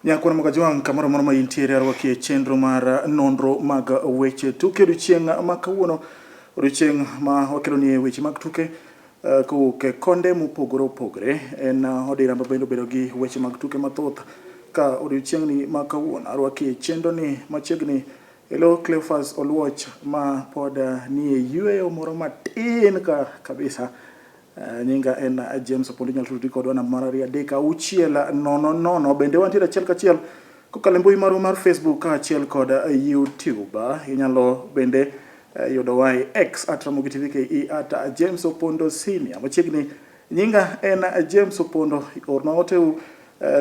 Nyakwana magajwang' kamoro moro ma intiere arwaki e chenro mar nonro mag weche tuke odiochieng' ma kawuono, odiochieng' ma wakelo ni weche mag tuke kowuok e konde mopogore opogore. En odira ma bende obedo gi weche mag tuke mathoth ka odiochieng'ni ma kawuono arwaki e chenro ni machiegni Hello Cleophas Oluoch ma pod ni e yueyo moro matin kabisa. Nyinga en James Opondo, nyalo tudri kodwa na mar 3600. Bende wantiere achiel kachiel kokalo mbui mar Facebook achiel kod YouTube. Inyalo bende yudo wai X @RamogiTV @James Opondo Senior. Machiegni nyinga en James Opondo. Orna oteu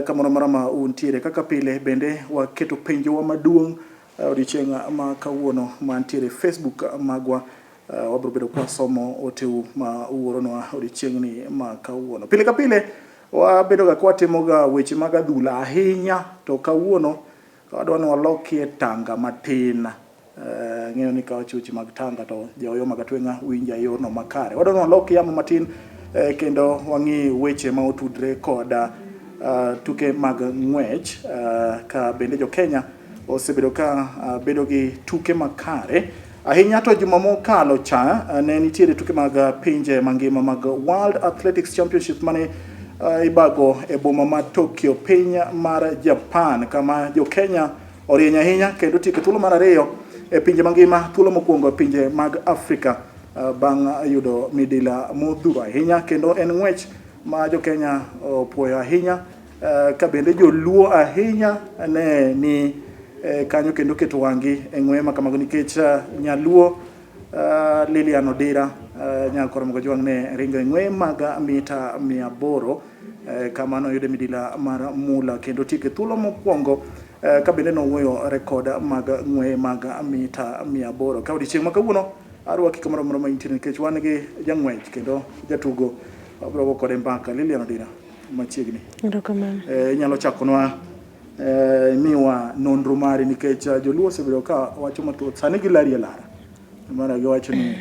kamoro moro ma untiere kaka pile. Bende waketo penjowa maduong' odiochieng' ma kawuono mantiere Facebook magwa. Wabro bedo kwa somo oteu ma uoronwa odiochieng'ni ma kawuono. Pile ka pile wabedo ga kwa timoga weche mag adhula ahinya, to kawuono wadwa ni walokie tanga matin. Ng'eyo ni ka wachuchi mag tanga to jaoyo mag atwenga winja yorno makare. Wadwa ni walokie yamo matin kendo wang'i weche ma otudre kod tuke mag ng'wech ka bende jo Kenya osebedo ka bedo gi tuke makare. Ahinya to juma mokalo cha ne nitiere tuke mag pinje mangima mag World Athletics Championship mane ibago e boma ma Tokyo, piny mar Japan, kama jo Kenya orieny ahinya kendo tieko thuolo mar ariyo e pinje mangima, thuolo mokwongo e pinje mag Afrika bang' yudo midila modhuro ahinya. Kendo en ng'wech ma jo Kenya opuoyo ahinya, ka bende joluo ahinya ne ni kanyo kendo keto wang'i e ng'we makamago nikech nyaluo Lilian Odira nyakoro magajwang' ne ringo e ng'we mag mita 800 kama noyude midila mar mula kendo tieke thuolo mokwongo ka bende nowuoyo rekod mag ng'we mag mita 800. Ka odiochieng' ma kawuono arwaki kamoro moro ma intiere nikech wan gi jang'wech kendo jatugo wabro kode mbaka. Lilian Odira machiegni. Erokamano. Inyalo chakonwa miwa nonro mari nikech joluo osebedo ka wacho mathoth sani gilari e lara. Mana giwacho ni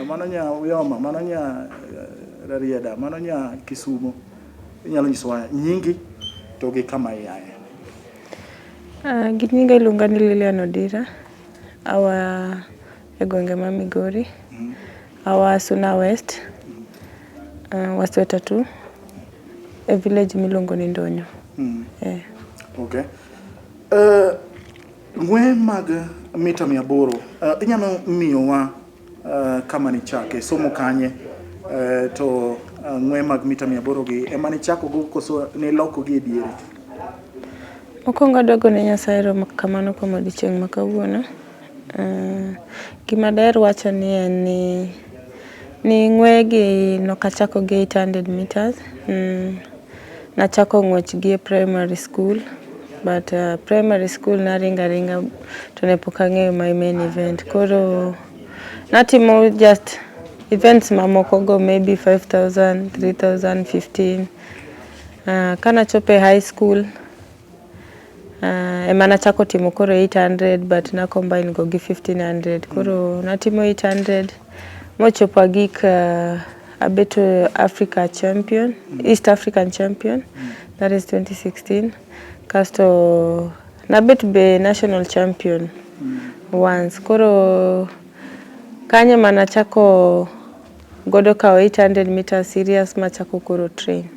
mano nya Uyoma, mano nya Rarieda, mano nya Kisumo. Inyalo nyisowa nyingi to gi kama iaye. Nyinga iluonga ni Lilian Odira. Awa e gwenge ma Migori. Awa Suna West. Wasweta tu. E village miluongo ni Ndonyo. Okay. Ng'we mag mita 800 inyalo miyowa kama ni chake somo kanye to ng'we mag mita 800 gi ema ni chako go koso ni loko gi diere. Mokwongo dogo ne Nyasaye erokamano kuom odiochieng' ma kawuono. Gima daher wacho ni en ni ng'we gi nokachako gi 800 meters. Nachako ng'wech gi e primary school, but primary school naringa to ne pok ang'eyo my main event. Koro natimo just events mamoko go maybe 5,000, 3,000, 15. Kana chope high school ema nachako timo koro 800 but na combine go gi 1500. Koro natimo 800 mochopo gik abeto Africa champion, East African champion, that is 2016. Kasto nabet be national champion once. Koro kanye mana chako godo ka 800 meters serious machako koro train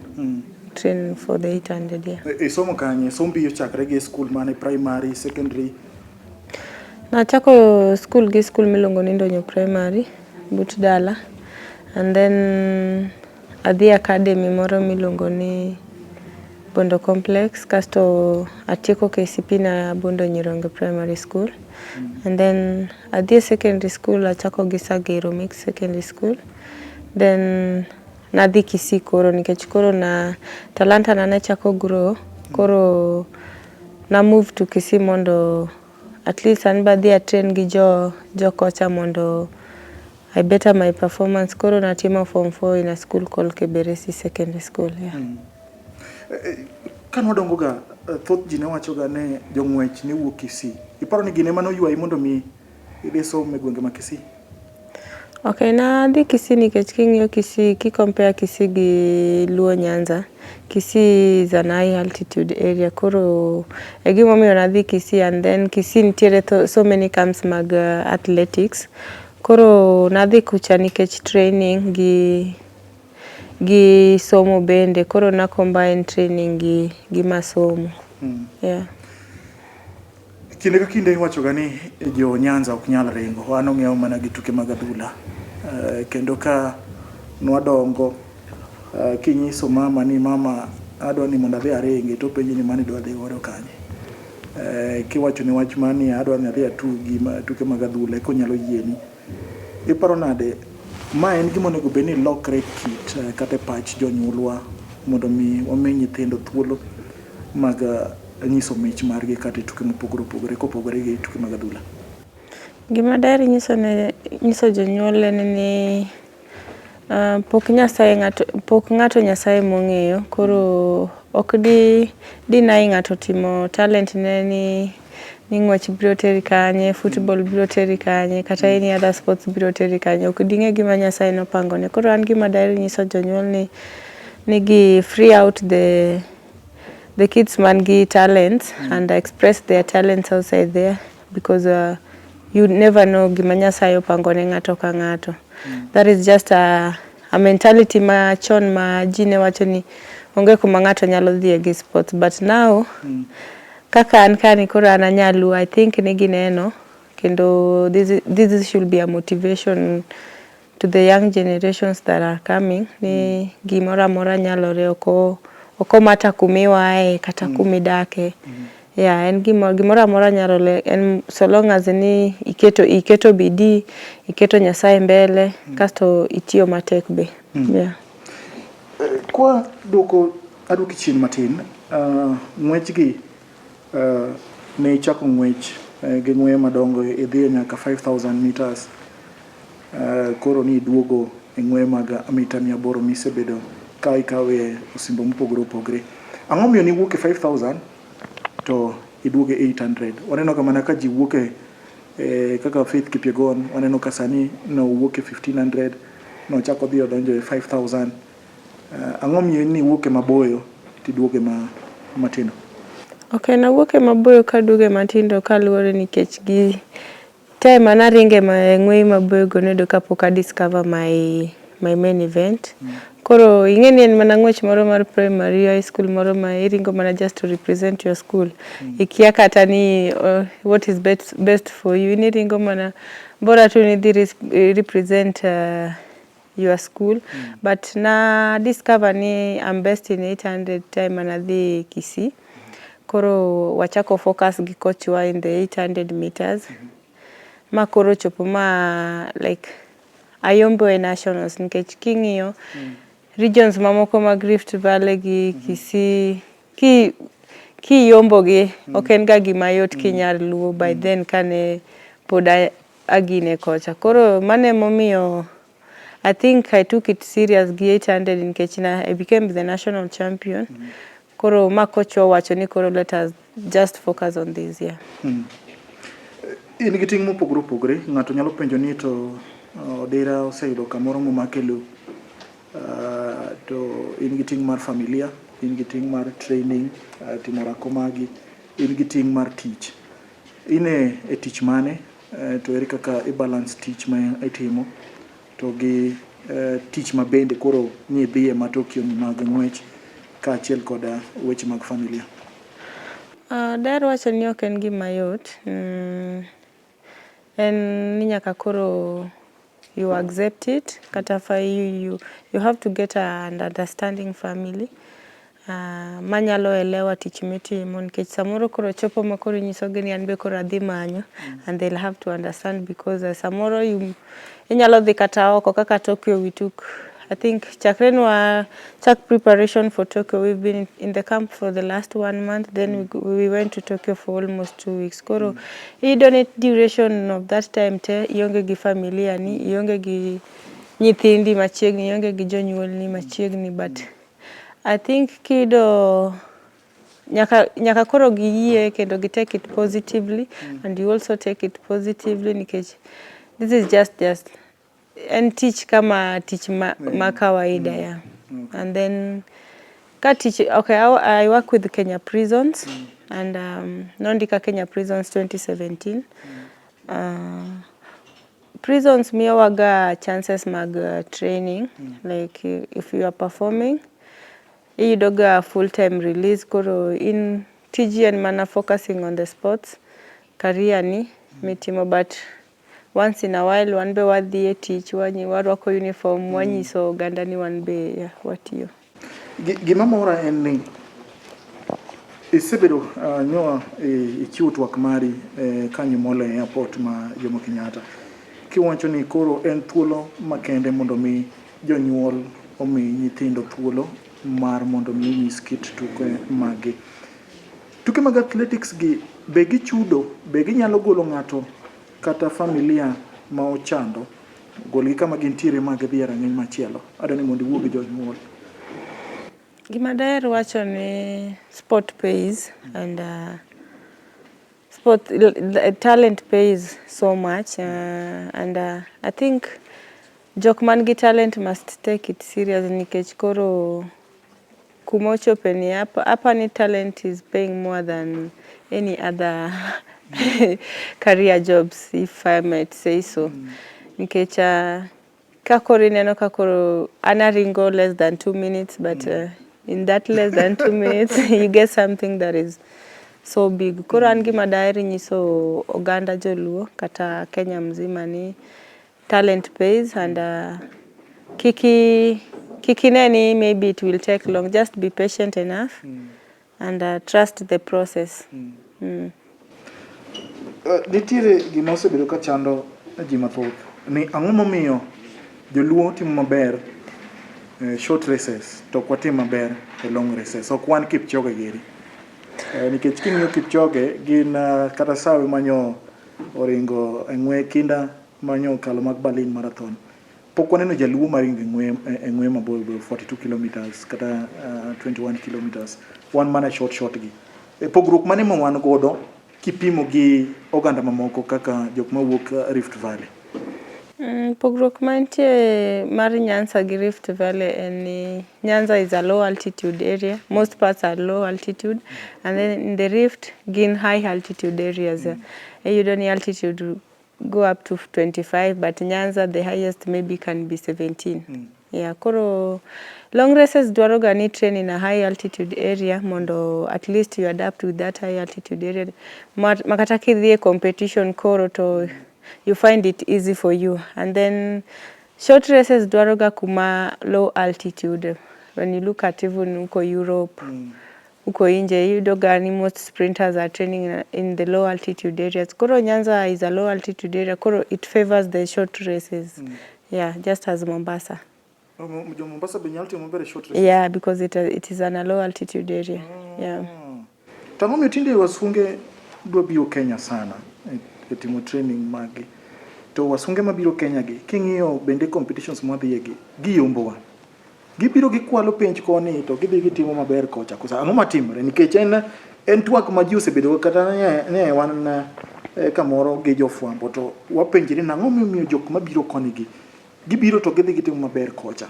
for the 800 yeah. Somo kanye sombi chakre gi school mane primary, secondary? Nachako school gi school milongo ni Ndonyo primary but dala, and then adhi academy moro milongo ni Bondo complex, kasto atieko KCP na Bondo Nyironge primary school. And then adhi secondary school achako gi Sagero mixed secondary school. Then nadhi Kisii koro nikech koro na talanta na chako grow, koro na move to Kisii mondo at least an badhi a train gi jo kocha mondo I better my performance. Koro natimo form 4 in a school called Keberesi secondary school yeah. Kan wadongo ga thoth ji ne wacho ga ne jong'wech ne wuok Kisii. Iparo ni gine mano ywayi mondo mi idhi somo e gwenge ma Kisii? Okay, na adhi Kisii nikech king'iyo Kisii, compare Kisii gi Luo Nyanza. Kisii is an high altitude area, koro e gimomiyo nadhi Kisii, and then Kisii nitiere so many camps mag athletics. Koro nadhi kucha nikech training gi somo bende, koro na combine training gi masomo. Yeah. Kinde ka kinde iwachoga ni jo Nyanza ok nyal ringo, wan ong'eyo mana gi tuke mag adhula. Kendo ka nwadongo, kinyiso mama ni mama adwa ni mondo adhi aringi, to penji ni mani dwa dhi godo kanye. Kiwacho ni wach mani adwa ni adhi atugi tuke mag adhula konyalo yieni. Iparo nade ma en gima onego bed ni lokre kit kata pach jonyuolwa mondo mi wami nyithindo thuolo mag nyiso mich margi kata tuke mopogore opogore kopogore gi tuke mag adhula? Gima daher nyiso jonyuol en ni pok ng'ato Nyasaye mong'eyo, koro ok deny ng'ato timo talent ne ni ng'wech biro teri kanye, football biro teri kanye, kata any other sports biro teri kanye. Ok ding'e gima Nyasaye nopangone. Koro an gima daher nyiso jonyuol ni gi free out the kids man gi talents and express their talents outside there, because you never know gima Nyasaye opangone ng'ato ka ng'ato. That is just a mentality machon ma ji ne wacho ni onge kuma ng'ato nyalo dhiye gi sports, but now kaka an kani koro an anyalu, I think ni gineno, kendo this should be a motivation to the young generations that are coming, ni gimora mora nyalore, oko mata kumiwae kata kumidake. Yeah, en gimora mora nyalore, en so long as ni iketo bidii, iketo Nyasaye mbele, kasto itiyo matek be. Yeah. Kwa aduki chien matin, ng'wech gi ne ichako ng'wech gi ng'weye madongo idhiye nyaka 5,000 meters. Koro ni iduogo e ng'weye mag mita 800 misebedo ka ikawe osimbo mopogore opogore. Ang'o miyo ni wuok e 5,000 to iduoge 800? Waneno ka mana ka ji wuoke kaka Faith Kipyegon, waneno ka sani no wuok e 1,500, no chako dhi odonjo e 5,000. Ang'o miyo ni wuoke maboyo tiduoge matindo? Okay, na wuoke maboyo ka duoge matindo kaluwore nikech gi time anaringe ng'weye maboyo go nedo kapok a discover my main event. Koro ing'eni en mana ng'wech moro mar primary high school moro ma iringo mana just to represent your school. Ikia kata ni what is best for you, iringo mana bora tu ni represent your school. But na discover ni I'm best in 800 time anadhi Kisii. Koro wachako focus gi coach wa in the 800 meters. Ma koro chopo like ayombo e nationals, nikech king'iyo regions mamoko mag Rift Valley gi Kisii ki yombo gi ok en ga gima yot kinyal luwo by then kane pod agine kocha. Koro mane momiyo I think I took it serious gi 800 nikech I became the national champion. Koro ma coach wacho ni koro let us just focus on this year. In gi ting' mopogore opogore, ng'ato nyalo penjo ni to Odera oseyudo kamoro momakelo, to in gi ting' mar familia, in gi ting' mar training, timo rako magi, in gi ting' mar tich. Ine e tich mane, to eri kaka balance tich ma itimo to gi tich ma bende koro ni dhiye matokyo mag ng'wech ka achiel koda weche mag familia? Daher wacho ni ok en gima yot. En ni nyaka koro you accept it, kata you have to get an understanding family manyalo elewa tich mitimo, nikech samoro koro chopo ma koro nyisogi ni an be koro adhi manyo, and they'll have to understand, because samoro inyalo dhi kata oko kaka Tokyo we took, I think chakre nwa chak preparation for Tokyo, we've been in the camp for the last 1 month, then we went to Tokyo for almost 2 weeks. Koro I donate duration of that time te ionge gi familia ni, ionge gi nyithindi machiegni, ionge gi jonyuol ni machiegni, but I think kido nyaka koro giyie kendo gi take it positively, and you also take it positively, nikech this is just en tich kama tich ma kawaida ya. And then okay, I work with Kenya Prisons and nondika Kenya Prisons 2017. Prisons miyowaga chances mag training, like if you are performing, iyudoga full-time release, koro in tiji en mana focusing on the sports career ni mitimo, but once in a while wan be wadhi e tich, warwako uniform, wanyiso oganda ni wan be watiyo. Gima mora en ni isebedo nyoa ichiwo twak mari kanyumola e airport ma Jomo Kenyatta. Kiwacho ni koro en thuolo makende mondo mi jonyuol omi nyithindo thuolo mar mondo mi nyis kit tuke magi. Tuke mag athletics gi be gichudo, be ginyalo golo ng'ato kata familia ma ochando golgi kama gintiere mag dhi e rang'iny machielo, adani mondo iwuo gi jonyuol. Gima daher wacho ni sport pays and talent pays so much and I think jok man gi talent must take it serious, nikech koro kumochope ni hapa ni talent is paying more than any other career jobs, if I might say so. Nikech kakoro ineno kakoro anaringo less than 2 minutes, but in that less than 2 minutes you get something that is so big. Koro an gima daher nyiso oganda joluo kata Kenya mzima ni talent pays and kikineni maybe it will take long, just be patient enough and trust the process. Nitiere gima osebedo ka chando ji mathoth ni ang'o momiyo joluo timo maber short races to kwatim maber e long races, ok wan Kipchoge giri. Nikech king'iyo Kipchoge gin kata sawe manyo oringo eng'we kinda manyo kalo mag Berlin Marathon. Pok waneno jaluo maringo eng'we mabor 42 kilometers kata 21 kilometers. Wan mana short gi. Pogruok mane ma wan godo kipimo gi oganda mamoko kaka jok mawuok Rift Valley? Pogruok mantie mar Nyanza gi Rift Valley en ni Nyanza is a low altitude area, most parts are low altitude, and then in the Rift gin high altitude areas. You ni altitude go up to 25, but Nyanza the highest maybe can be 17. Yeah, koro long races dwaroga ni train in a high altitude area mondo at least you adapt with that high altitude area. Makata kidhi e competition koro to you find it easy for you. And then short races dwaroga kuma low altitude. When you look at even uko Europe, uko inje, yudoga ni most sprinters are training in the low altitude areas. Koro Nyanza is a low altitude area, koro it favors the short races. Yeah, just as Mombasa. Mombasa benyal timo maber short races? Yeah, because it is an a low altitude area. Yeah. Tang'o tinde wasunge dwa biro Kenya sana e timo training magi. To wasunge mabiro Kenya gi king'iyo bende competitions mwadhiye gi giyombowa. Gibiro gikwalo penj koni to gidhi gitimo maber kocha. Kosa ang'o matimore? Nikech en twak ma ji osebedo kata ne wan kamoro gi jofwambo to wapenjre nang'o miyo jok mabiro koni gi gibiro to gidhi gitimo maber kocha.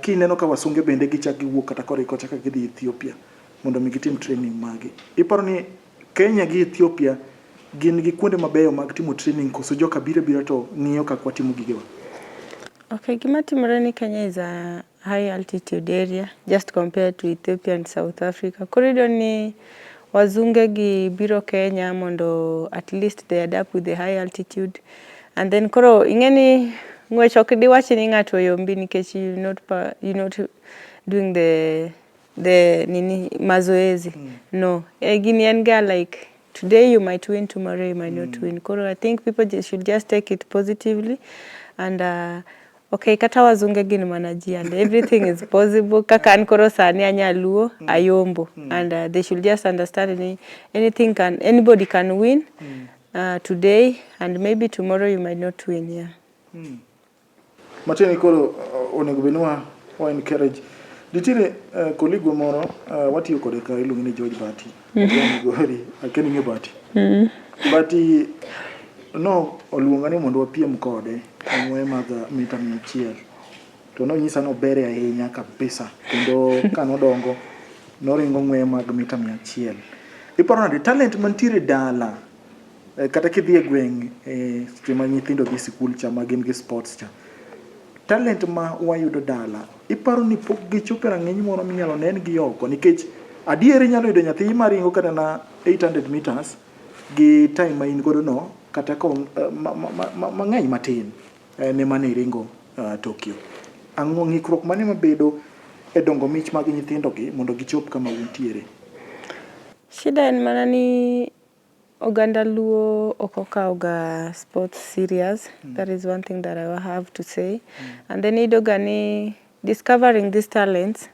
Kineno ka wasunge bende gichak giwuok kata kore kocha ka gidhi Ethiopia mondo mi gitim training magi. Iparo ni Kenya gi Ethiopia gin gi kuonde mabeyo mag timo training koso joka bira to ng'iyo kaka watimo gigewa? Okay, gima timore ni Kenya is a high altitude area just compared to Ethiopia and South Africa. Korido ni wazunge gi biro Kenya mondo at least they adapt with the high altitude, and then koro ingeni ng'wech ok diwachi ni ng'ato yombi nikech you not doing the nini mazoezi. No, gini en ga like today you might win, tomorrow you might not win. Koro I think people should just take it positively and okay, kata wazunge gin manaji and everything is possible. Kaka an koro sani anyaluo ayombo and they should just understand anybody can win today and maybe tomorrow you might not win. Yeah. Mateni koro onego benwa wa encourage. Ditire colleague moro watiyo kode ka iluongo ni George Bati. Gori akeni nge Bati. Bati no oluonga ni mondo wapiem kode e ng'we mag mita 100 to nonyisa no bere ahinya kabisa kendo kanodongo noringo ng'we mag mita 100. Iparo nade talent mantiere dala kata kidhi e gweng' seche ma nyithindo dhi sikul cha ma gin gi sports cha, talent ma wayudo dala iparo ni pok gichopo rang'iny moro minyalo nen gi oko, nikech adieri nyalo yudo nyathi maringo kata na 800 meters gi time ma in godo no kata mang'eny matin ne mane iringo Tokyo. Ang'o ng'ikruok mane mabedo e dongo mich mag nyithindo gi mondo gichop kama untiere? Shida en mana ni oganda Luo ok okawo ga sports serious. That is one thing that I have to say. And then idoga ni discovering these talents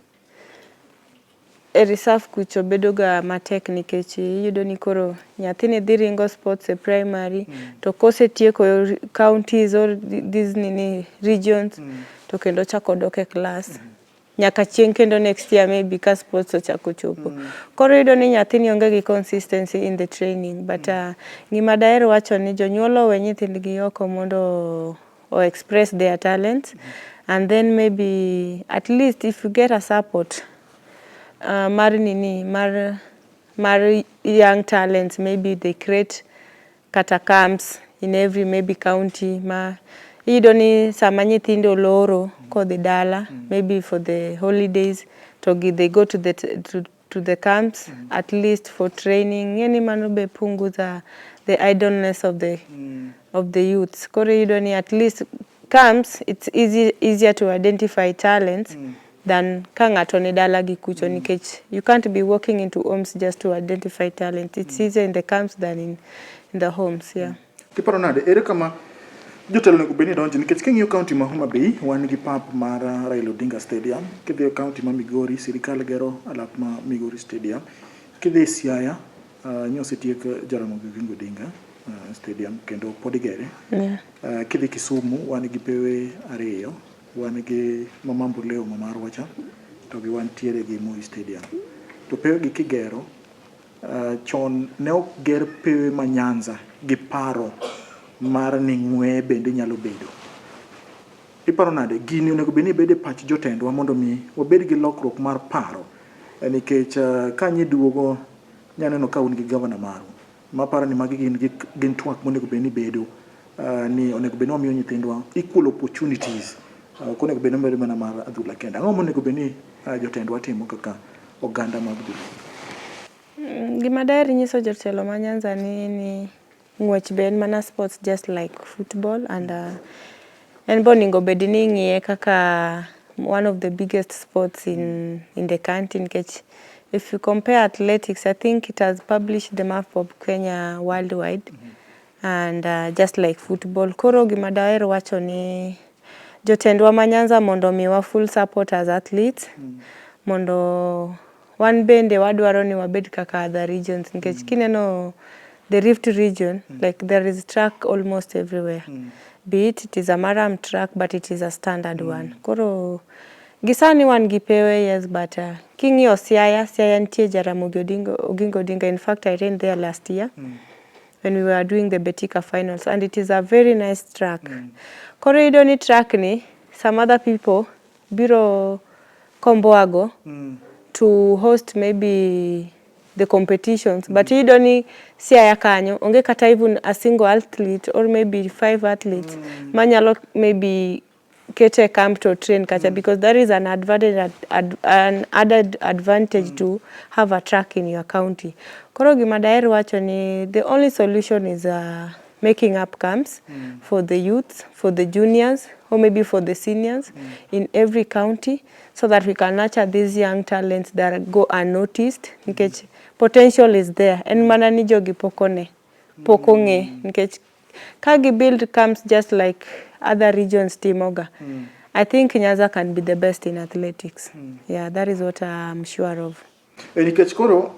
e reserve kucho bedo ga matek nikech iyudo ni koro nyathini dhi ringo sports e primary to kosetieko counties or these regions to kendo chako dok e class nyaka chieng' kendo next year maybe ka sports ochako chopo. Koro iyudo ni nyathini onge gi consistency in the training, but gima daher wacho ni jonyuol owe nyithindgi oko mondo o express their talents, and then maybe at least if you get a support mar young talents, maybe they create kata camps in every maybe county ma iyudo ni sama nyithindo loro kodhi dala maybe for the holidays to they go to the camps at least for training. Yani mano be punguza the idleness of the youths. Koro iyudo ni at least camps, it's easier to identify talents than ka ng'ato ni dala gi kucho, nikech you can't be walking into homes just to identify talent. It's easier in the camps than in the homes. Yeah. Tiparo nade ere kama jotelo nego beni donjo, nikech king'iyo county ma Homa Bay wan gi pap mar Raila Odinga Stadium, kidhi county ma Migori sirikal gero alap ma Migori Stadium, kidhi Siaya nyosetiek Jaramogi Oginga Odinga Stadium kendo pod igere. Kidhi Kisumu wan gi pewe ariyo, wan gi Mamambo Leo Mamarwacha to gi wan tiere gi Moi Stadium. To pewe gi kigero chon ne ok ger pewe ma Nyanza gi paro mar ni ng'we bende nyalo bedo. Iparo nade gini onego beni bede pach jotendwa mondo mi wabed gi lokruok mar paro, nikech ka nyiduogo nyaneno ka un gi gavana maru maparo ni magi gin twak monego beni bedo, ni onego beni wamiyo nyithindwa equal opportunities, konego beni bedo mana mar adhula kenda. Ang'o monego beni jotendwa timo kaka oganda mag adhula? Gima daher nyiso jotelo ma Nyanza ni ng'wech be en mana sports just like football, and en boningo bed ni ng'iye kaka one of the biggest sports in the country, nikech if you compare athletics, I think it has published the map of Kenya worldwide, and just like football. Koro gima daher wacho ni jotendwa ma Nyanza mondo miwa full support as athletes, mondo wan bende wadwaro ni wabed kaka other regions, nikech kineno the Rift region, like there is track almost everywhere. Be it is a Maram track, but it is a standard one. Koro gisani wan gipewe, yes, but king'iyo Siaya nitie Jaramogi Oginga Odinga. In fact, I ran there last year when we were doing the Betika finals, and it is a very nice track. Koro iyudo ni track ni some other people biro komboago to host maybe the competitions, but iyudo ni Siaya kanyo onge kata even a single athlete or maybe 5 athletes manyalo maybe kete camp to train kacha, because there is an added advantage to have a track in your county. Koro gima daher wacho ni the only solution is making up camps for the youths, for the juniors, or maybe for the seniors in every county, so that we can nurture these young talents that go unnoticed, nikech potential is there. En mana ni jogi pokong'e, nikech kagi build camps just like other regions timoga. I think Nyanza can be the best in athletics. Yeah, that is what I'm sure of. Nikech koro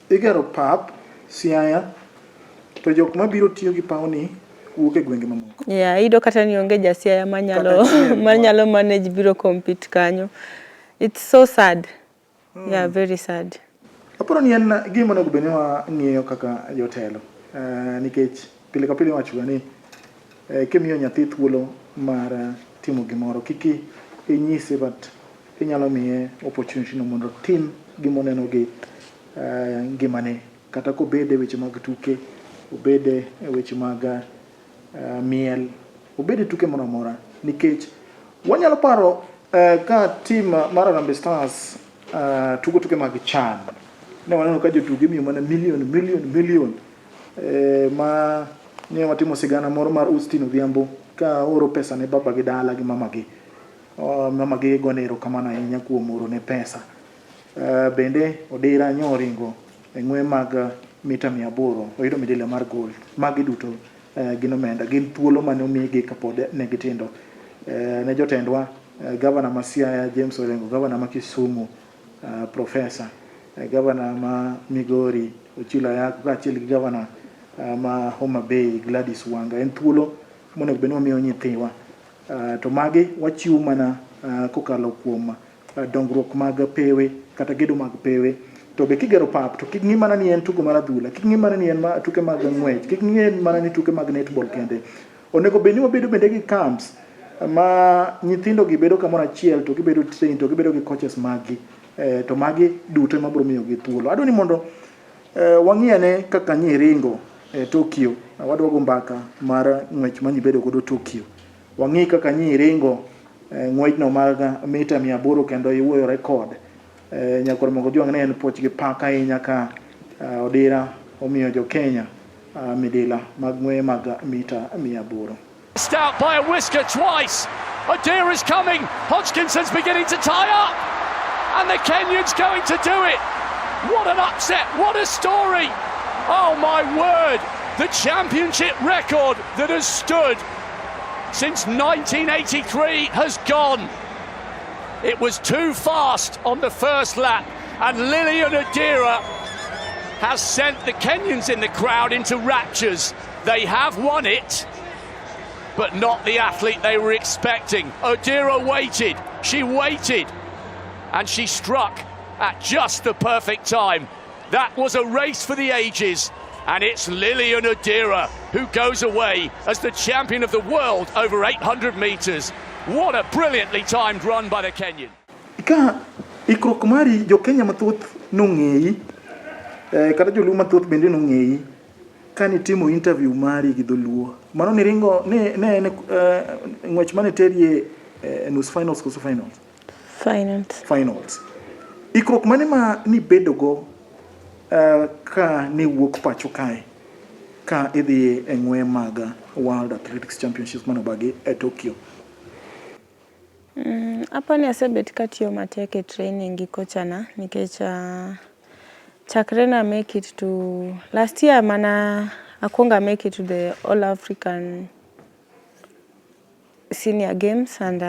igero pap Siaya to jok mabiro tiyo gi pawni wuok e gwenge mamoko. Yeah, iyudo kata ni onge ja Siaya manyalo manage biro compete kanyo. It's so sad. Yeah, very sad. Aparo ni en gima onego bed ni wang'iyo kaka jotelo, nikech pile ka pile wacho ni kimiyo nyathi thuolo mar timo gimoro kiki inyise but inyalo miye opportunity no mondo tim gimoneno gi ngimane kata ko bede weche mag tuke obede weche mag miel obede tuke moro amora nikech wanyalo paro ka team mar Harambee Stars tuke mag CHAN ne waneno ka jotugo imiyo mana million ma ne watimo sigana moro mar Austin Odhiambo ka oro pesa ne baba gi dala gi mama gi gonero kamano ahinya kuom oro ne pesa. Bende Odira nyoringo ng'we mag mita 800 oyudo midila mar gold. Magi duto gin omenda, gin thuolo mane omigi kapod ne gitindo. Ne jotendwa Governor ma Siaya James Orengo, Governor ma Kisumu Professor, Governor ma Migori Ochilo Ayako kaachiel gi Governor ma Homa Bay Gladys Wanga. En thuolo monego bed ni wamiyo nyithiwa to magi wachiwo mana kokalo kuom dongruok mag pewe kata gedo mag pewe. To be kigero pap to kik ng'i mana ni en tugo mar adhula, kik ng'i mana ni en tuke mag ng'wech, kik ng'i mana ni tuke mag netball kende. Onego bed ni wabedo bende gi camps ma nyithindo gi bedo kamoro achiel to gibedo train to gibedo gi coaches magi to magi duto ema biro miyo gi thuolo. Adwa ni mondo wang'iyane kaka nyiringo Tokyo, wadwago mbaka mar ng'wech ma nibedo godo Tokyo. Wang'i kaka nyiringo ng'wech no mag mita 800 kendo iwuoyo record. Nyakor mongo juang' ne en poch gi pak ahinya ka Odira omiyo jo Kenya midila mag ng'we mag mita 800. Out by a whisker twice. Odira is coming. Hodgkinson's beginning to tie up. And the Kenyans going to do it. What an upset. What a story. Oh my word. The championship record that has stood since 1983 has gone. It was too fast on the first lap. And Lilian Odira has sent the Kenyans in the crowd into raptures. They have won it, but not the athlete they were expecting. Odira waited, she waited, and she struck at just the perfect time. That was a race for the ages, and it's Lilian Odira who goes away as the champion of the world over 800 metres. What a brilliantly timed run by the Kenyan. Ka ikrok mari jo Kenya mathoth nong'eyi kata joluo mathoth bende nong'eyi kani timo interview mari gi dholuo. Mano ni ringo ne ng'wech mane terie nus finals koso finals? Finals. Ikrok mane ma ni bedogo ka ni wuok pacho kae ka idhi e ng'we mag World Athletics Championships manobagi e Tokyo? Hapa ni asebet katiyo matek e training gi kochana nikech chakre na make it to last year mana akwonga make it to the All African Senior Games and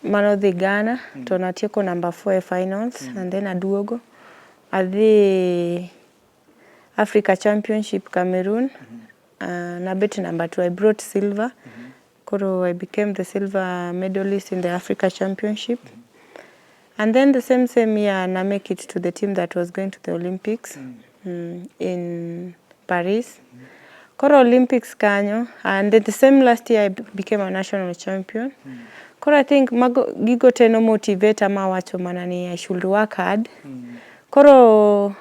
mano dhi Ghana to natieko number 4 e finals and then aduogo adhi Africa Championship Cameroon nabet number 2. I brought silver. Koro I became the silver medalist in the Africa Championship. And then the same year na make it to the team that was going to the Olympics in Paris. Koro Olympics kanyo, and then the same last year I became a national champion. Koro I think gigo teno motivate ma wacho mana ni I should work hard. Koro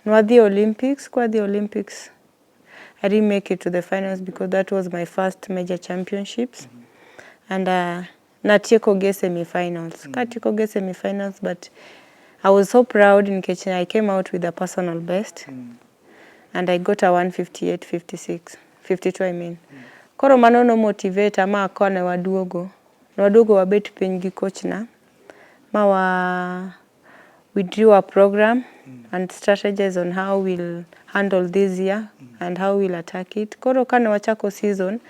nwadhi Olympics, kwa the Olympics I didn't make it to the finals because that was my first major championships. And natieko ge semi-finals. Katieko ge semi-finals, but I was so proud in Kenya. I came out with a personal best. And I got a 158.56. I mean. Koro mano no motivate ama akone waduogo. Waduogo wabet piny gi coach na. We drew a program and strategies on how we'll handle this year and how we'll attack it. Koro kane wachako season,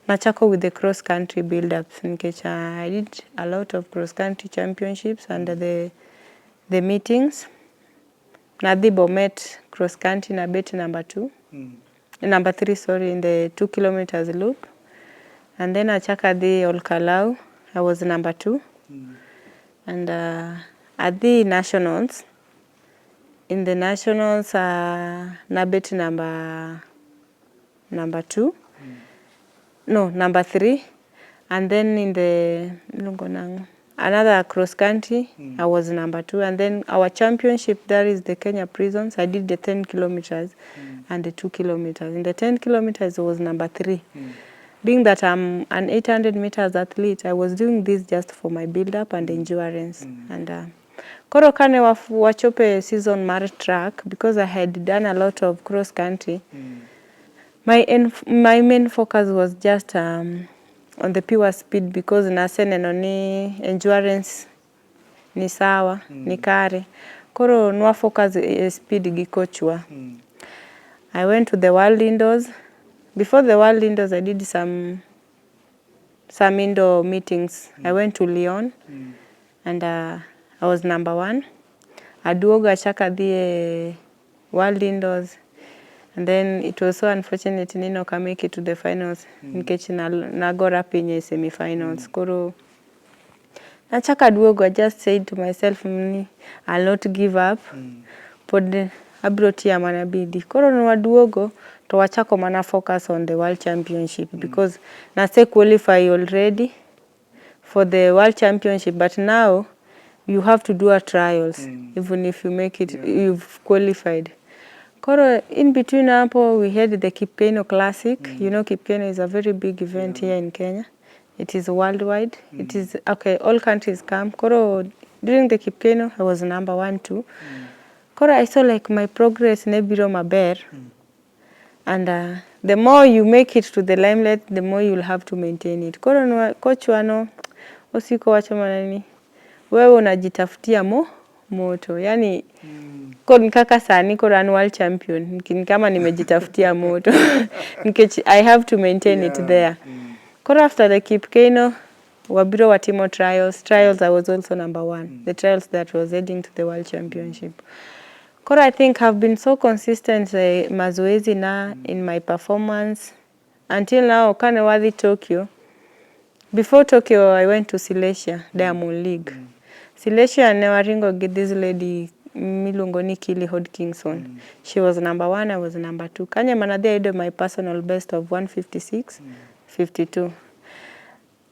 nachako with the cross country build-ups. I did a lot of cross country championships under the meetings. Nadhi Bomet cross country na bet number 3, sorry, in the 2 kilometers loop. And then achaka the Olkalau, I was number 2. And at the nationals, in the nationals, na bet number number 2. No, number 3. And then in the another cross country, I was number 2. And then our championship, that is the Kenya Prisons, I did the 10 kilometers and the 2 kilometers. In the 10 kilometers, I was number 3. Being that I'm an 800 meters athlete, I was doing this just for my build-up and endurance. And koro kane wachope season mar track, because I had done a lot of cross country, my main focus was just on the pure speed, because naseneno ni endurance ni sawa, ni kare. Koro nwa focus speed gi coachwa. I went to the World Indoors. Before the World Indoors, I did some indoor meetings. I went to Lyon, and I was number 1. Aduogo achaka the World Indoors. And then it was so unfortunate Nino can make it to the finals. Nkechi nagora pinye semi-finals. Koro nachaka duogo, I just said to myself, I'll not give up. Pod abrotia manabidi. Koro nwa duogo to wachako mana focus on the World Championship, because na say qualify already for the World Championship, but now you have to do a trials. Even if you make it, you've qualified. Koro, in between hapo, we had the Kipkeino Classic. You know, Kipkeino is a very big event here in Kenya. It is worldwide. It is, okay, all countries come. Koro, during the Kipkeino, I was number 1 too. Koro, I saw like my progress nebiro maber. And the more you make it to the limelight, the more you'll have to maintain it. Koro, coach wano, osiko wacho manani, wewe unajitafutia moto. Yani, kaka sani koro world champion, kama nimejitafutia moto. I have to maintain it there. Koro after the Kipkeino, wabiro watimo trials. Trials, I was also number 1. The trials that was heading to the World Championship. Koro, I think I've been so consistent mazoezi na in my performance. Until now, Kanewadhi Tokyo. Before Tokyo, I went to Silesia, Diamond League. Silesia newaringo get this lady milungo ni Kili Hodkinson. She was number 1, I was number 2. Kanya manadhi I did my personal best of 156.52.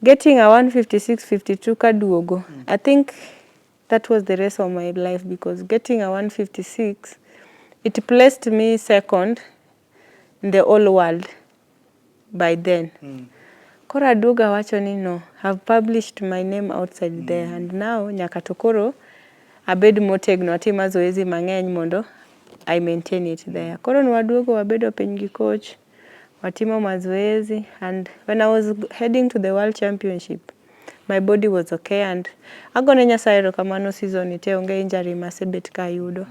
Getting a 156.52 kaduogo. I think that was the rest of my life, because getting a 156, it placed me second in the whole world by then. Koro aduoga wacho ni no, have published my name outside there, and now nyakatokoro abed motegno atima zoezi mang'eny mondo I maintain it there. Koro nwaduogo wabedo piny gi coach, watimo mazoezi, and when I was heading to the World Championship, my body was okay, and agone Nyasaye erokamano season ite onge injury masebet ka yudo.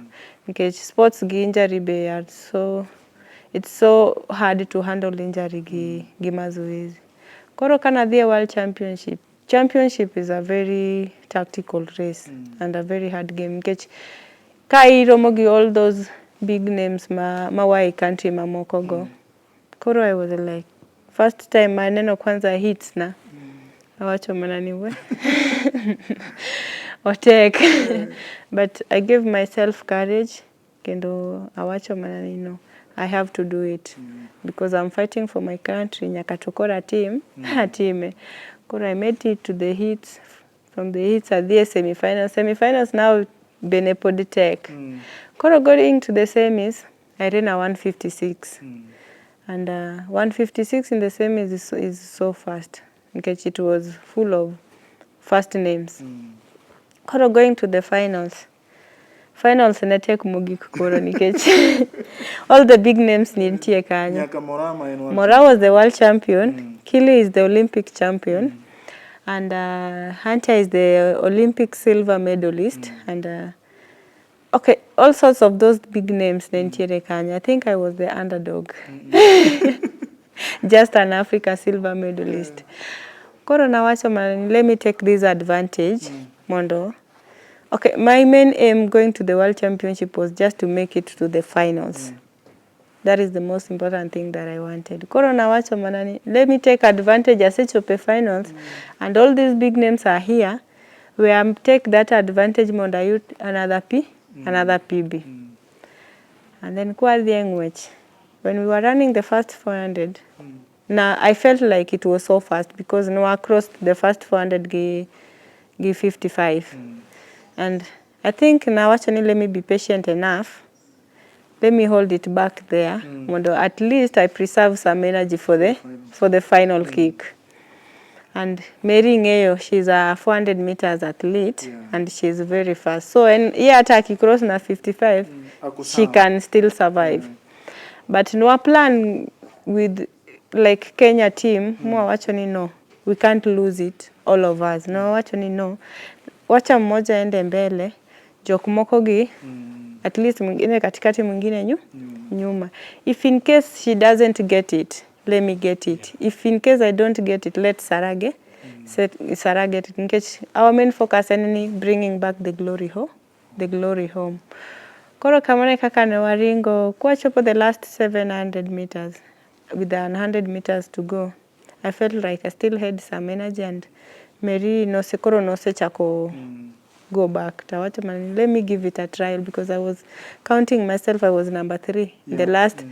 Nikech sports gi injury be are so, it's so hard to handle injury gi mazoezi. Koro kana dhie World Championship. Championship is a very tactical race and a very hard game. Nikech ka iromo gi all those big names mawai country mamoko go. Koro I was like, first time maneno kwanza hits na. Awacho manani we. Otek. But I gave myself courage. Kendo awacho manani no. I have to do it because I'm fighting for my country. Nyakatokora team, team. Koro I made it to the heats. From the heats at the semi-finals. Semi-finals now Benepod Tech. Koro going to the semis, I ran a 156. And 156 in the semis is so fast. Because it was full of fast names. Koro going to the finals. Finals netek mugik koro nikech all the big names nitie kanya. Mora was the world champion. Kili is the Olympic champion. And Hunter is the Olympic silver medalist. And okay, all sorts of those big names nitie kanya. I think I was the underdog. Just an Africa silver medalist. Koro nawacho let me take this advantage. Mondo. Okay, my main aim going to the World Championship was just to make it to the finals. That is the most important thing that I wanted. Koro nawacho manani, let me take advantage as HOP finals, and all these big names are here. We take that advantage mondo another PB. And then kwa dhieng'wech. when we were running the first 400, now I felt like it was so fast because no, I crossed the first 400 give 55. And I think now actually let me be patient enough. Let me hold it back there. At least I preserve some energy for the final kick. And Mary Ngeyo, she's a 400 meters athlete, and she's very fast. So and yeah, attack cross na 55, she can still survive. But no plan with like Kenya team, more actually no, we can't lose it, all of us. No, actually no. Wacha mmoja ende mbele, jok moko gi, at least mwingine katikati mwingine nyuma. If in case she doesn't get it, let me get it. If in case I don't get it, let Sarah get it. In case our main focus is bringing back the glory home. Koro kamane kaka ne waringo kwa chopo the last 700 meters with the 100 meters to go. I felt like I still had some energy, and Mary no se chako go back. Let me give it a trial because I was counting myself. I was number 3 the last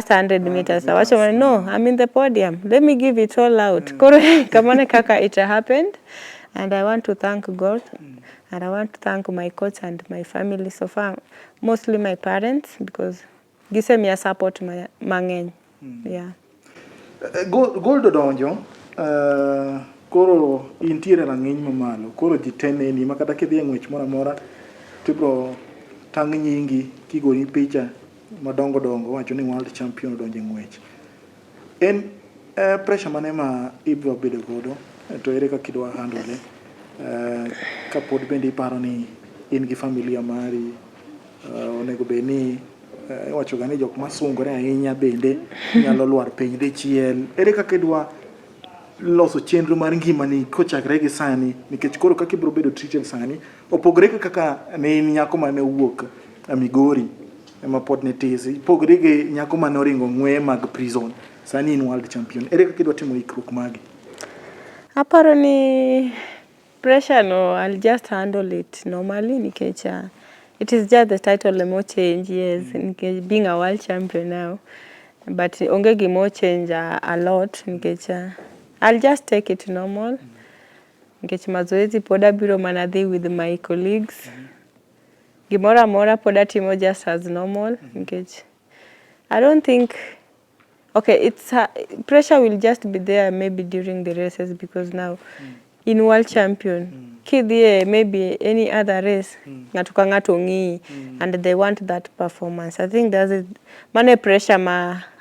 100 meters. No, I'm in the podium. Let me give it all out. Kamane kaka it happened, and I want to thank God, and I want to thank my coach and my family so far, mostly my parents, because gise me a support mang'eny. Yeah. Gold donjo, koro intiere rang'iny mamalo, koro ji te neni makata kidhi e ng'wech moro amora tibro tang' nyingi kigoni picha madongo dongo wacho ni world champion odonjo e ng'wech. En pressure mane ma ibro bedo godo, to ere kaka idwa handle ka pod bende iparo ni in gi familia mari, onego bed ni wacho ga ni jok masungore ahinya bende nyalo lwar piny dichiel. Ere kaka idwa loso chenro mar ngimani kochakre gi sani, nikech koro kaka ibro bedo treated sani opogore kaka ne in nyako mane wuok Migori ema pod ne tisi, opogore gi nyako mane oringo ng'we mag prison, sani in world champion. Ere kaka idwa timo ikruok magi? Aparo ni pressure no, I'll just handle it normally nikech it is just the title more change, yes, being a world champion now, but onge gimo change a lot nikech I'll just take it normal. Nikech mazoezi poda biro manadhi with my colleagues. Gimora mora poda timo just as normal. Nikech I don't think, okay, it's pressure will just be there maybe during the races, because now in world champion, kidhie maybe any other race, ng'ato ka ng'ato ng'i, and they want that performance. I think that's it. Mane pressure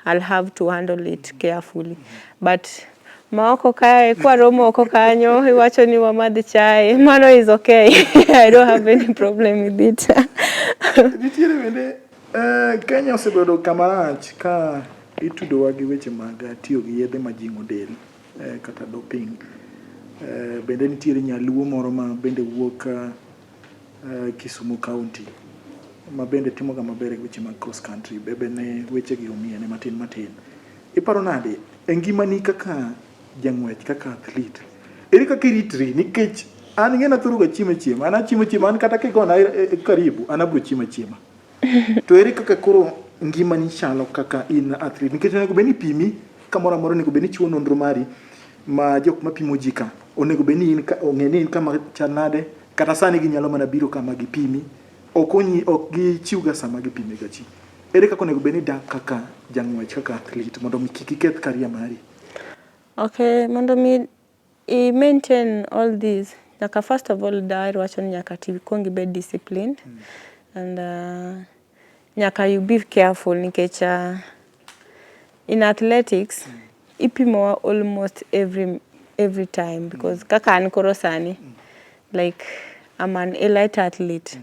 I'll have to handle it carefully. But maoko kae kwa romo oko kanyo iwacho ni wamadhi chai, mano is okay. I don't have any problem with it. Nitiere bende Kenya osebedo kamarach ka itudowa gi weche mag tiyo gi yedhe majingo del kata doping. Bende nitiere nyaluo moro ma bende wuok Kisumu County ma bende timo ga maber e weche mag cross country, bebe ne weche gi omiye ne matin. Iparo nade ngimani kaka jang'wech, kaka athlete, ere kaka iritri? Nikech an ng'ena thuru ga chiema, an chiema, an kata kigona karibu an abro chiema. To ere kaka koro ngimani chalo kaka in athlete? Nikech onego beni pimi kamoro amora, onego beni chiwo nonro mari ma jok mapimo ji ka onego beni in ong'e ni in kama chal nade, kata sani ginyalo mana biro kama gipimi, ok gichiw ga sama gipime ga chi. Ere kaka onego beni dak kaka jang'wech, kaka athlete, mondo mi kik iketh career mari? Okay, mondo mi maintain all this, nyaka first of all dair wacho ni nyaka kuongi be disciplined, and nyaka you be careful nikech in athletics ipimo almost every time, because kaka an koro sani, like I'm an elite athlete,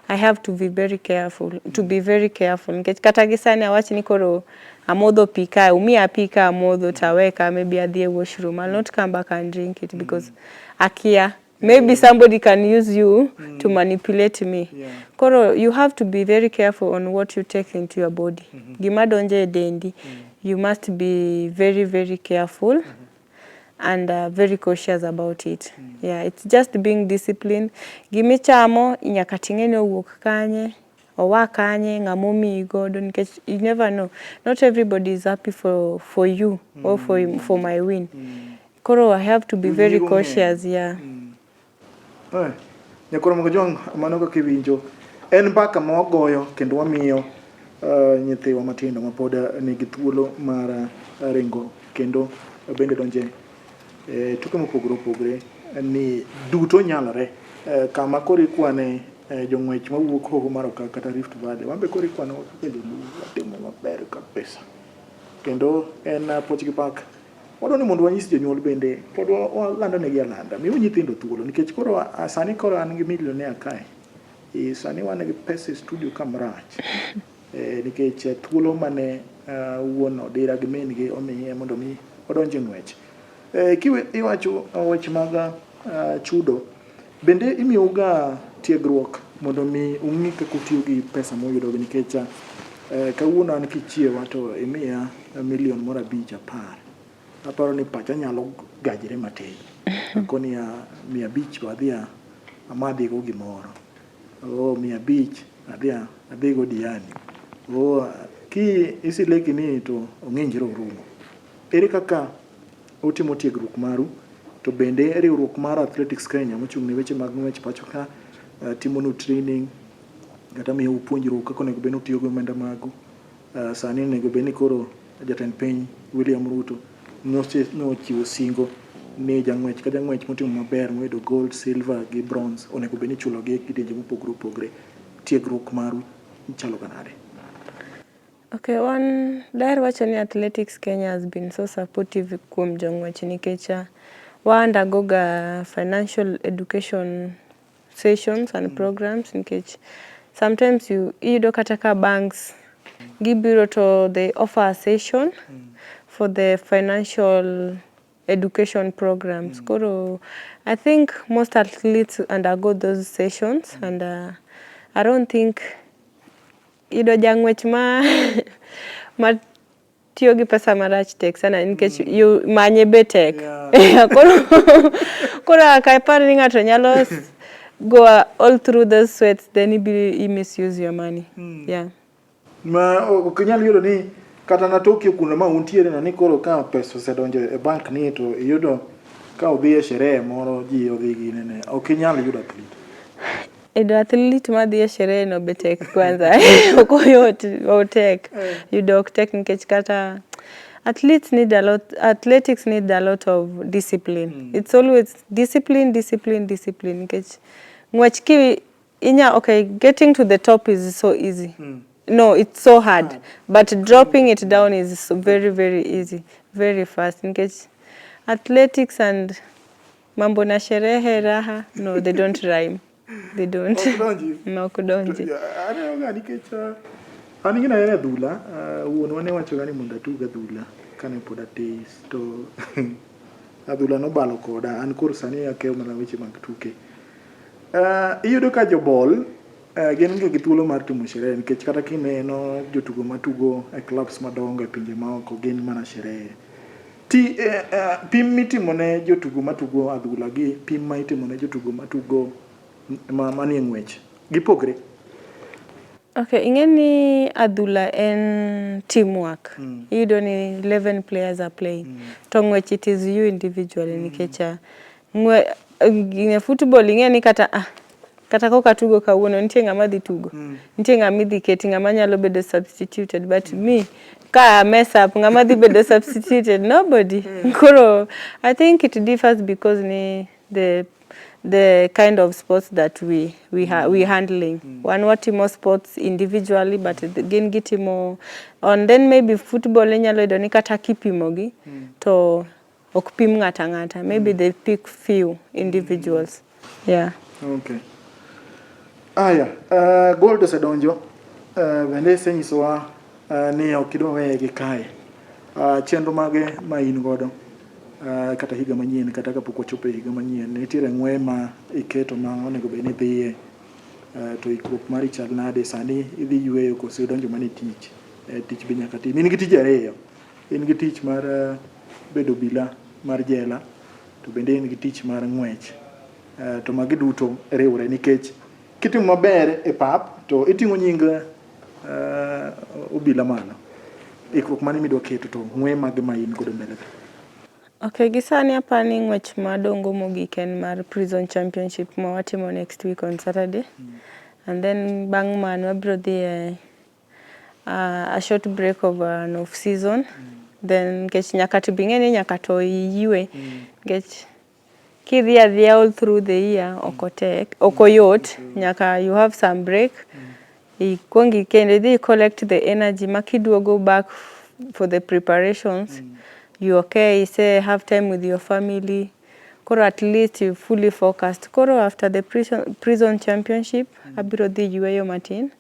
I have to be very careful, nikech kata gisani awach ni koro amodho pi ka, umia pi ka amodho taweka, maybe adhi e washroom, I'll not come back and drink it because akia, maybe somebody can use you to manipulate me. Koro you have to be very careful on what you take into your body. Gima donje dendi, you must be very, very careful and very cautious about it. Yeah, it's just being disciplined. Gimi chamo, inyaka ting'e ni owuok kanye, owa kanye ng'amomi godo nikech you never know, not everybody is happy for you or for my win. Koro I have to be very cautious. Yeah. Nyakoro mag jong mano kaka iwinjo en mbaka ma wagoyo kendo wamiyo nyithiwa matindo ma pod nigi thuolo mar ringo kendo bende donje tuke mopogore opogore ni duto nyalore kama koro ikwane jong'wech mawuok hoho mar Okak kata Rift Valley wambe koro ikwane kaka joluo watimo maber kabisa kendo en poch gi pak wadwani mondo wanyis jonyuol bende pod walando negi alanda miyo nyithindo thuolo nikech koro sani koro an gi millionaire kae sani wan gi pesa e studio kamrach nikech thuolo mane wuon odira gi min gi omiye mondo mi odonje ng'wech iwacho weche mag chudo bende imiyouga tiegruok mondo mi ung'i kaka utiyo gi pesa muyudo nikech kawuono an kichiewa to imiya milion moro 5 10 aparo ni pacha nyalo gajre matin akoni 500 wadhi amadhigo gimoro 500 adhigo diani ki isileki ni to ong'injre orumo ere kaka utimo tiegruok maru to bende riwruok mar Athletics Kenya mochung' ne weche mag ng'wech pacho ka timo training kata miyo upuonjruok kaka onego bed ni utiyo gi omenda magu sani onego bed ni koro jatend piny William Ruto nochiwo singo ni jang'wech ka jang'wech motimo maber moyudo gold, silver gi bronze onego bed ni ichulogi e kidienje mopogore opogore tiegruok maru chalo ganade? Okay, daher wacho ni Athletics Kenya has been so supportive kuom jong'wech nikech undergo ga financial education sessions and programs nikech sometimes iyudo kata ka banks gibiro to they offer a session for the financial education programs. Koro I think most athletes undergo those sessions and I don't think ido jang'wech ma tiyo gi pesa marach tek sana nikech manye be tek. Koro akaipar ni ng'ato nyalo go all through those sweats then you misuse your money. Yeah. Ma okanyal yudo ni kata na Tokyo kuna ma untiere na ni koro ka pesa osedonjo e bank ni to iyudo ka odhi e sherehe moro ji odhi gi nene okanyal yudo athlete. Athlete ma dhi e sherehe no be tek kwanza. Okoyot otek. Yudo ok tek nikech kata athletics need a lot of discipline. It's always discipline nikech ng'wech ki getting to the top is so easy. No, it's so hard. But dropping it down is very, very easy, very fast. Nikech athletics and mambo na sherehe raha, no, they don't rhyme. They don't. No, kudonji. Ana yoga nikech ani gina era dula, wuon wane wacho gani mondo atuga dula kane pod atis to adula no balo koda an kor sani akew mana weche mag tuke. Iyudo ka jobol gin gi thuolo mar timo sherehe nikech kata kineno jotugo matugo e clubs madongo e pinje maoko gin mana sherehe. Pim mitimo ne jotugo matugo adhula gi pim ma itimo ne jotugo matugo manie ng'wech gipogre. Okay, ingeni adhula en teamwork. Iyudo ni 11 players are playing. To ng'wech it is you individually nikech football ingeni kata koka tugo kawuono nitie ng'ama dhi tugo. Nitie ng'ama dhi keti ng'ama nyalo bedo substituted but me ka mess up ng'ama dhi bedo substituted nobody. Koro I think it differs because ni the kind of sports that we handling. One watimo sports individually but again gitimo and then maybe football nyalo yudo ni kata kipimogi to ok pim ng'ata. Maybe they pick few individuals. Yeah. Okay. Aya, gold osedonjo. Bende senyisowa ni okidwa weye gi kae. Chenro mage ma in godo. Kata higa manyien kata kapok ochopo higa manyien nitiere ng'we ma iketo ma onego bed ni dhiye to ikruok mari chal nade sani idhi yweyo koso donjo mane tich be nyaka tim in gi tich ariyo in gi tich mar bedo bila mar jela to bende in gi tich mar ng'wech to magi duto riwre nikech kitimo maber e pap to iting'o nying obila malo. Ikruok mane midwa keto to ng'we mag ma in godo mbele. Okay, gisani apani ng'wech madongo mogik en mar Prison Championship ma watimo next week on Saturday. And then bang' man wabiro dhi a short break of an off season. Then kech nyaka to bing'eni nyaka to yue. Kech kidhi adhiya all through the year okoyot. Nyaka you have some break. Ikwongi kendo idhi collect the energy makiduogo back for the preparations. You okay, say have time with your family. Koro at least you fully focused. Koro after the prison championship, abiro dhi yueyo matin.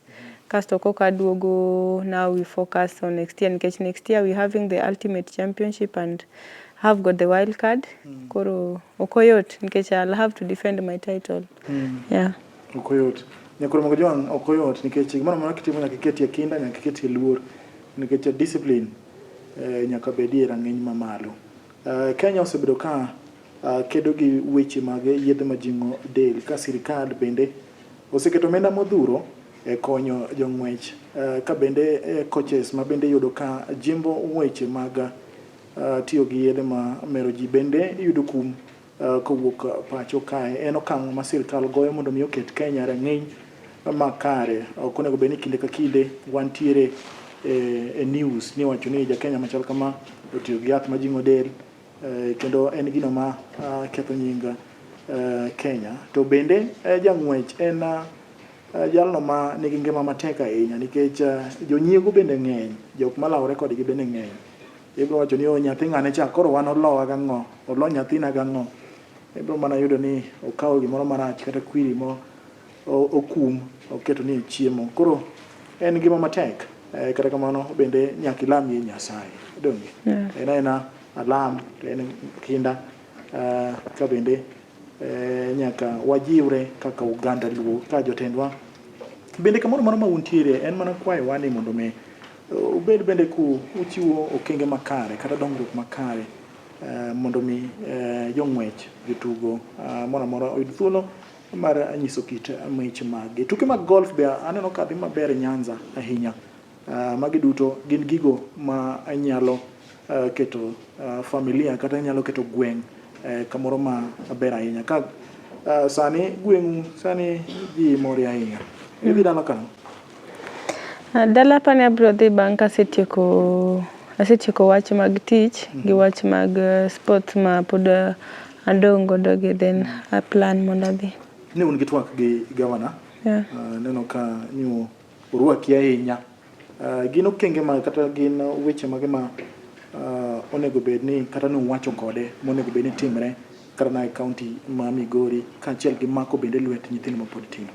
Kasto koka duogo, now we focus on next year. Next year we're having the ultimate championship and have got the wild card. Koro okoyot, nikech I'll have to defend my title. Yeah. Okoyot. Nyakoro mogo joang okoyot, nikech gimoro amora kitimo nyaka iketi kinda, nyaka iketi luor. Nikech discipline nyaka bedie rang'iny mamalo. Kenya osebedo ka kedo gi weche mag yedhe majingo del ka sirikal bende oseketo omenda modhuro konyo jong'wech ka bende coaches ma bende yudo ka jimbo weche mag tiyo gi yedhe ma mero ji bende yudo kum kowuok pacho kae. En okang' ma sirikal goyo mondo mi oket Kenya rang'iny makare. Ok onego bed ni kinde ka kinde wantiere news ni wacho ni ja Kenya machal kama otiyo gi yath majingo del kendo en gino ma ketho nying Kenya. To bende jang'wech en jalno ma nigi ngima matek ahinya nikech jonyiego bende ng'eny, jok malawore kodgi bende ng'eny. Ibro wacho ni nyathi ng'ane cha koro wan olowa gang'o, olo nyathina gang'o. Ibro mana yudo ni okawo gimoro marach kata kwiri mo okum oketo ni chiemo. Koro en ngima matek. Kata kamano bende nyaka ilamie Nyasaye. Donge? Ena alam en kinda ka bende nyaka wajiwre kaka Uganda luo ka jotendwa bende kamoro moro ma untiere en mana kwayo wani mondo me ubed bende ku uchiwo okenge makare kata dongruok makare mondo mi jong'wech jotugo moro moro oyud thuolo mar nyiso kit mich mag tuke mag golf. Be aneno ka dhi maber Nyanza ahinya. Magi duto gin gigo ma anyalo keto familia kata nyalo keto gweng' kamoro ma ber ahinya. Ka sani gweng'u sani ji mori ahinya. Idhi dala kano? Dala pani abiro dhi bang' kasetieko wach mag tich gi wach mag sports ma pod adongo dogi, then I plan mondo adhi. Ne un gi twak gi gavana. Neno ka ni urwaki ahinya. Gin okenge ma kata gin weche mage ma onego bed ni kata nuwacho kode monego bed ni timre kata na county ma Migori kaachiel gi mako bende lwet nyithindo ma pod tindo.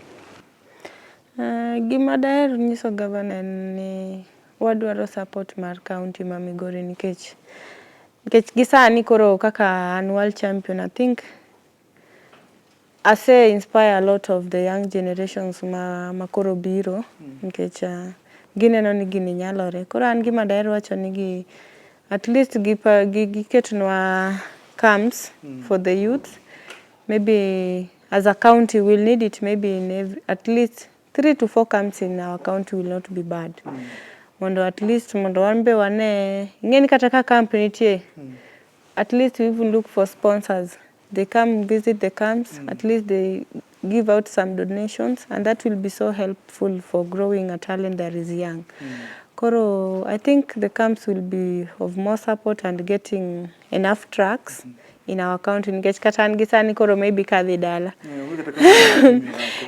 Gima daher nyiso gavana ni wadwaro support mar county ma Migori nikech gisani koro kaka annual champion, I think I say inspire a lot of the young generations ma koro biro nikech gineno ni gini nyalore. Koro an gima daher wacho ni at least giketnwa camps for the youth. Maybe as a county we'll need it, maybe in at least 3 to 4 camps in our county will not be bad. Mondo at least mondo wanbe wane ngeni kata ka camp nitie, at least we even look for sponsors. They come visit the camps, at least they give out some donations, and that will be so helpful for growing a talent that is young. Koro, I think the camps will be of more support and getting enough tracks in our county. Nikech kata gisani koro maybe kadhi dala.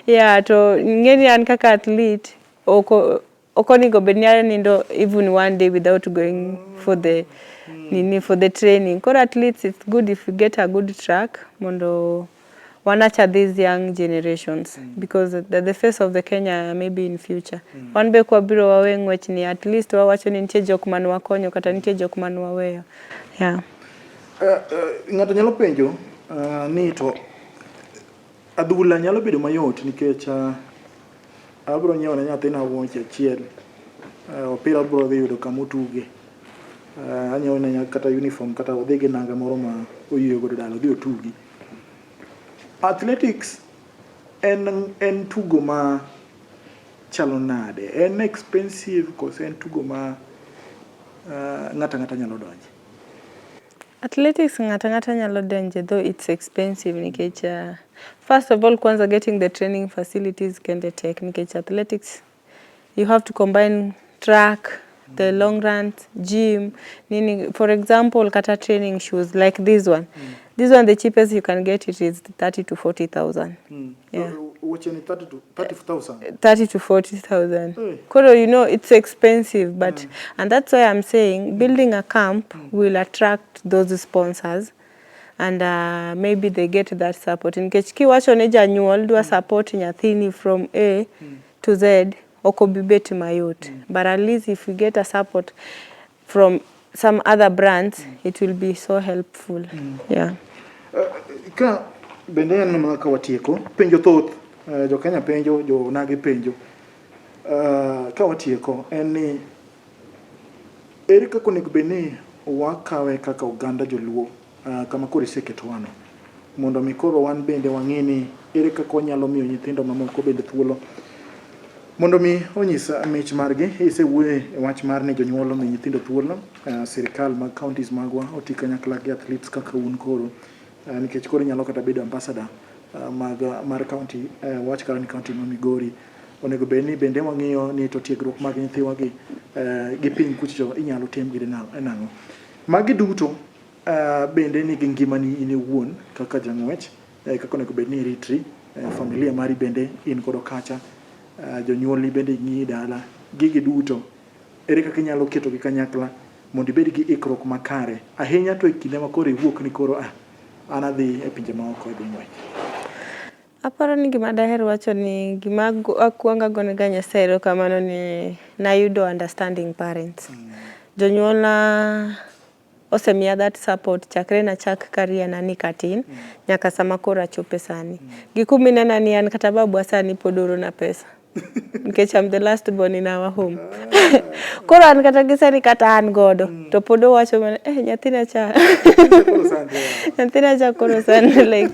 Yeah, to ngeni an kaka athlete, okonigo bednyare nindo even one day without going for the training. Koro at least it's good if we get a good track mondo wanacha these young generations because they're the face of the Kenya maybe in future. One be kwa biro wawe ng'wech ni at least wawacho ni nitie jok man wakonyo kata nitie jok man waweyo. Yeah. Ng'ato nyalo penjo ni to adhula nyalo bedo mayot nikech abro nyieo ne nyathina wuoche achiel opira bro dhi yudo kama otuge. Anyieo ne kata uniform kata odhi gi nanga moro ma oyieyo godo dala odhi otugi. Athletics en tugo ma chalo nade? En expensive kose en tugo ma ng'ata nyalo donje? Athletics ng'ata nyalo donje, though it's expensive nikech first of all kwanza getting the training facilities can the tech nikech athletics you have to combine track, the long runs, gym, nini. For example, kata training shoes like this one. This one, the cheapest you can get it is 30 to 40,000. Yeah. Which is 30,000? 30 to 40,000. Hey. Koro, you know, it's expensive, but and that's why I'm saying building a camp will attract those sponsors, and maybe they get that support. In case kiwacho ne janyuol dwa support nyathini from A to Z, okobibet mayot. But at least if we get a support from some other brands, it will be so helpful. Yeah. Ka bende en mana ka watieko penjo thoth jo Kenya penjo jo nagi penjo ka watieko en ni ere kaka onego bedni wakawe kaka oganda joluo kama koro iseketwano mondo mi koro wan bende wang'eni ere kaka wanyalo miyo nyithindo mamoko bende thuolo mondo mi onyisa mich margi isewuoye wach mar ne jonyuol mi nyithindo thuolo sirikal mag counties magwa oti kanyakla gi athletes kaka un koro nikech koro nyalo kata bedo ambassador mar county wach kara ni county ma Migori onego bedni bende wang'iyo ni to tiegruok mag nyithiwa gi piny kucho inyalo tim gi nang'o magi duto bende nigi ngimani in iwuon kaka jang'wech kaka onego bedni ritri familia mari bende in kodo kacha jonyuolni bende ng'i dala gigi duto ere kaka inyalo keto gi kanyakla mondo ibed gi ikruok makare ahinya to e kinde ma koro iwuok ni koro anadhi e pinje maoko dhi ng'wech. Aparo ni gima daher wacho ni gima akwonga gone ga Nyasaye erokamano ni nayudo understanding parents. Jonyuolna osemiya that support chakre na chak career na ni katin nyaka sama koro achope sani. Gikuminena ni an kata babu sani pod oro na pesa. Nikech I'm the last born in our home. Koro an kata gisani kata an godo to pod owacho mana nyathina cha nyathina cha koro sani like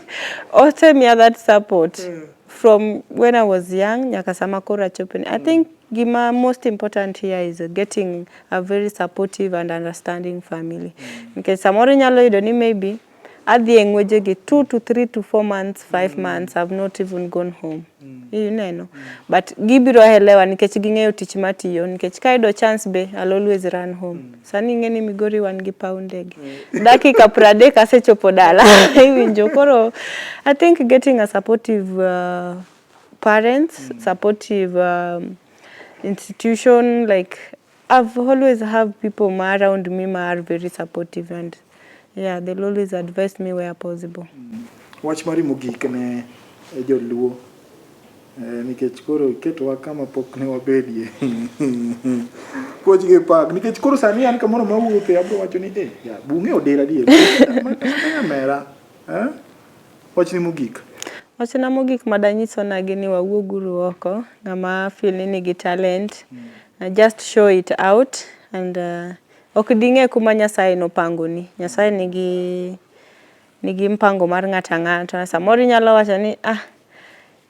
osemiya that support from when I was young nyaka sama koro achope. I think gima most important here is getting a very supportive and understanding family. Because samoro nyalo yudo ni maybe adhi e ng'weje gi 2 to 3 to 4 months, 5 months, I've not even gone home. You know. But gibiro elewa nikech ging'eyo tich matiyo nikech ka yudo chance be I'll always run home. Sani ng'eni Migori wan gi paw ndege. Dakika 30 asechopo dala. Iwinjo koro I think getting a supportive parents, supportive institution, like I've always have people around me who are very supportive and yeah, they'll always advise me where possible. Wach mari mogik ne joluo nikech koro ketwa kama pok ne wabedie pojge pak nikech koro sani an kamoro mawuothe abro wacho ni ya bunge odera dier mera wach ni mogik. Wachna mogik madanyiso na gini wawuoguru oko ngama feel ni nigi talent just show it out and ok dinge kuma Nyasaye no pangoni. Nyasaye nigi mpango mar ng'ata ng'ata. Samoro nyalo wacho ni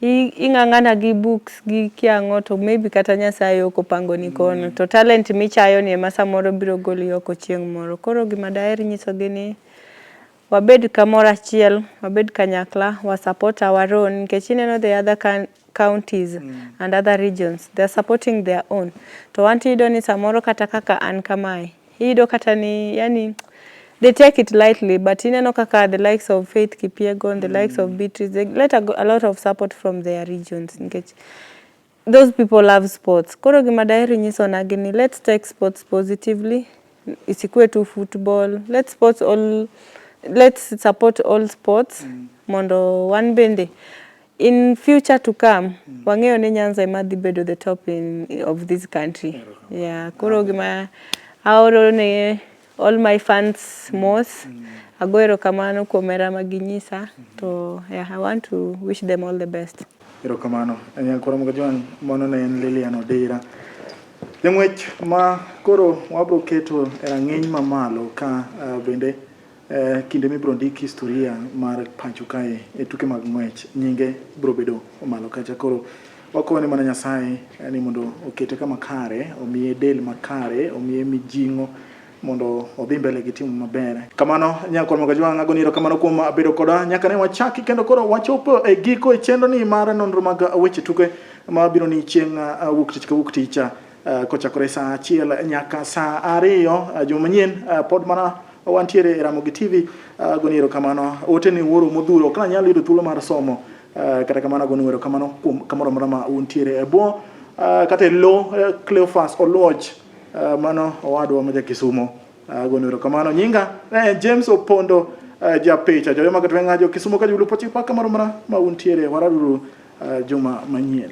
ing'ang'ana gi books gi kiang'o to maybe kata Nyasaye ok opangoni kono to talent michayo ni ema samoro biro goli oko chieng' moro. Koro gima daher nyiso gini wabed kamoro achiel, wabed kanyakla, wa support our own. Nikech ineno the other counties and other regions, they're supporting their own. To wanti ido ni samoro kata kaka an kamae. Ido kata ni, yani, they take it lightly, but ineno kaka the likes of Faith Kipyegon, the likes of Beatrice, they get a lot of support from their regions. Nikech those people love sports. Koro gima daher nyiso na gini, let's take sports positively. Isikue tu football. Let's support all sports. Mondo one bende in future to come wang'eyo ni Nyanza ema dhi bedo the top of this country. Yeah, koro gima aoro ne all my fans most agoero kamano kuom hera maginyisa to yeah, I want to wish them all the best. Erokamano. Koro magajuan mono ne en Lilian Odera. Jang'wech ma koro wabro keto e rang'iny mamalo ka bende kinde mibro ndiki historia mar pacho kae e tuke mag ng'wech nyinge bro bedo malo kacha. Koro wakone mana Nyasaye ni mondo okete kama kare, omiye del makare, omiye mijingo mondo odhi mbele gi timu maber. Kamano nyako moga jwanga goniro kamano kuom bedo koda nyaka ne wachaki kendo koro wachopo e giko e chenro ni mar nonro mag weche tuke ma biro ni chieng' wuok tich ka wuok tich kochakore saa 1 nyaka saa 2 juma manyien pod mana wantiere e Ramogi TV goniro kamano ote ni wuoro modhuro kana nyalo yudo thuolo mar somo kata kamano goniro kamano kuom kamoro ma untiere e bwo kata lo Cleophas Oluoch mano owadwa ma Kisumo goniro kamano nyinga James Opondo japecha joyo magatwenga jo Kisumo ka julu pochi pa kamoro ma untiere waraduru juma manyien.